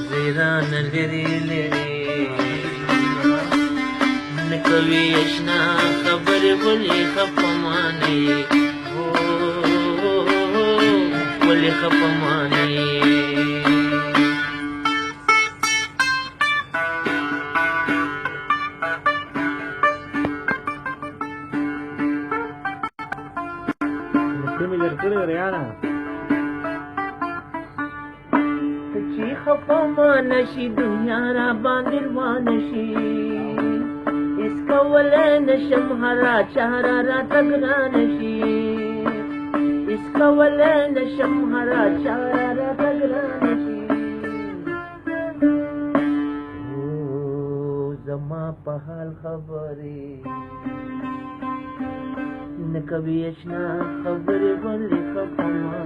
زیران لري لري نکوي اشنا خبر ولي خپماني ولي خپماني چې خپمان شي دنیا را باندې روان شي اس کولای نشم هرا چهره را تګران شي اس کولای نشم هرا چهره را تګران شي زما په حال خبرې نه کوي اشنا خبرې ولې خپمان